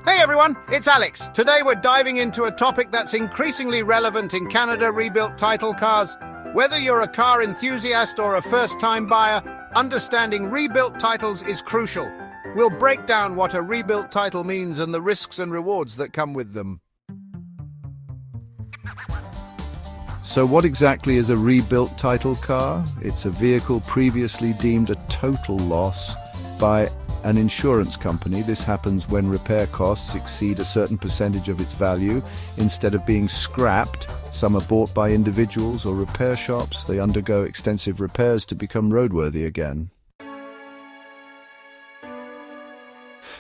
Hey everyone, it's Alex. Today we're diving into a topic that's increasingly relevant in Canada rebuilt title cars. Whether you're a car enthusiast or a first-time buyer, understanding rebuilt titles is crucial. We'll break down what a rebuilt title means and the risks and rewards that come with them. So what exactly is a rebuilt title car? It's a vehicle previously deemed a total loss by an insurance company. This happens when repair costs exceed a certain percentage of its value. Instead of being scrapped, some are bought by individuals or repair shops. They undergo extensive repairs to become roadworthy again.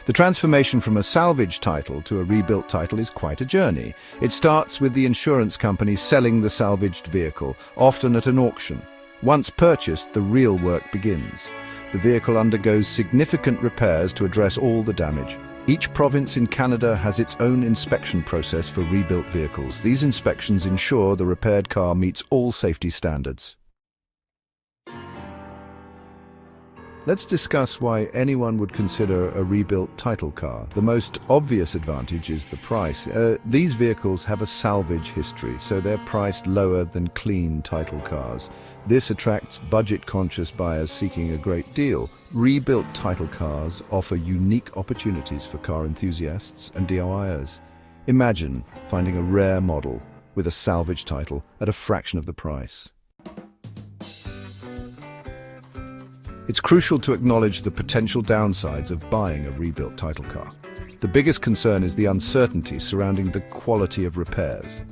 The transformation from a salvage title to a rebuilt title is quite a journey. It starts with the insurance company selling the salvaged vehicle, often at an auction. Once purchased, the real work begins. The vehicle undergoes significant repairs to address all the damage. Each province in Canada has its own inspection process for rebuilt vehicles. These inspections ensure the repaired car meets all safety standards. Let's discuss why anyone would consider a rebuilt title car. The most obvious advantage is the price. These vehicles have a salvage history, so they're priced lower than clean title cars. This attracts budget-conscious buyers seeking a great deal. Rebuilt title cars offer unique opportunities for car enthusiasts and DIYers. Imagine finding a rare model with a salvage title at a fraction of the price. It's crucial to acknowledge the potential downsides of buying a rebuilt title car. The biggest concern is the uncertainty surrounding the quality of repairs.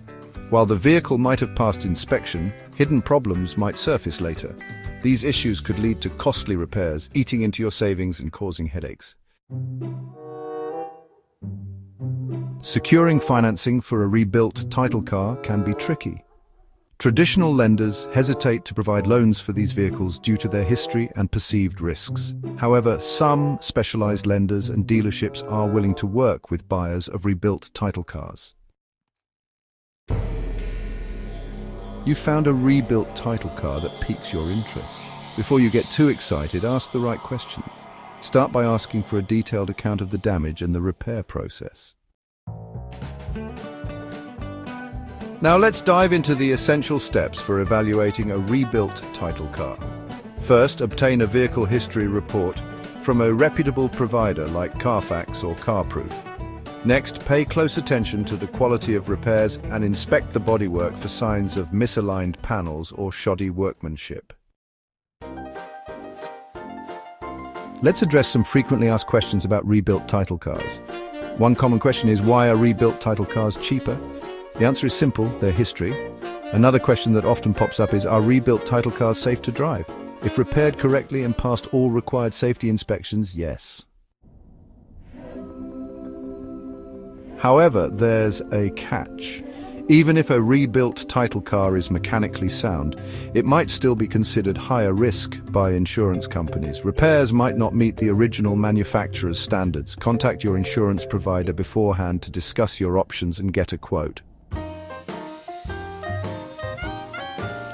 While the vehicle might have passed inspection, hidden problems might surface later. These issues could lead to costly repairs, eating into your savings and causing headaches. Securing financing for a rebuilt title car can be tricky. Traditional lenders hesitate to provide loans for these vehicles due to their history and perceived risks. However, some specialized lenders and dealerships are willing to work with buyers of rebuilt title cars. You found a rebuilt title car that piques your interest. Before you get too excited, ask the right questions. Start by asking for a detailed account of the damage and the repair process. Now let's dive into the essential steps for evaluating a rebuilt title car. First, obtain a vehicle history report from a reputable provider like Carfax or CarProof. Next, pay close attention to the quality of repairs and inspect the bodywork for signs of misaligned panels or shoddy workmanship. Let's address some frequently asked questions about rebuilt title cars. One common question is, why are rebuilt title cars cheaper? The answer is simple: their history. Another question that often pops up is, are rebuilt title cars safe to drive? If repaired correctly and passed all required safety inspections, yes. However, there's a catch. Even if a rebuilt title car is mechanically sound, it might still be considered higher risk by insurance companies. Repairs might not meet the original manufacturer's standards. Contact your insurance provider beforehand to discuss your options and get a quote.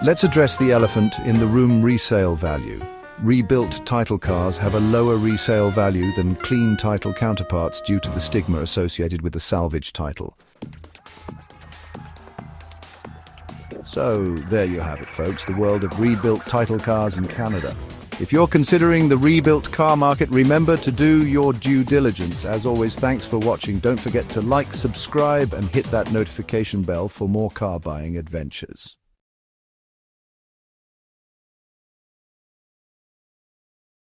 Let's address the elephant in the room: resale value. Rebuilt title cars have a lower resale value than clean title counterparts due to the stigma associated with the salvage title. So there you have it, folks, the world of rebuilt title cars in Canada. If you're considering the rebuilt car market, remember to do your due diligence. As always, thanks for watching. Don't forget to like, subscribe, and hit that notification bell for more car buying adventures.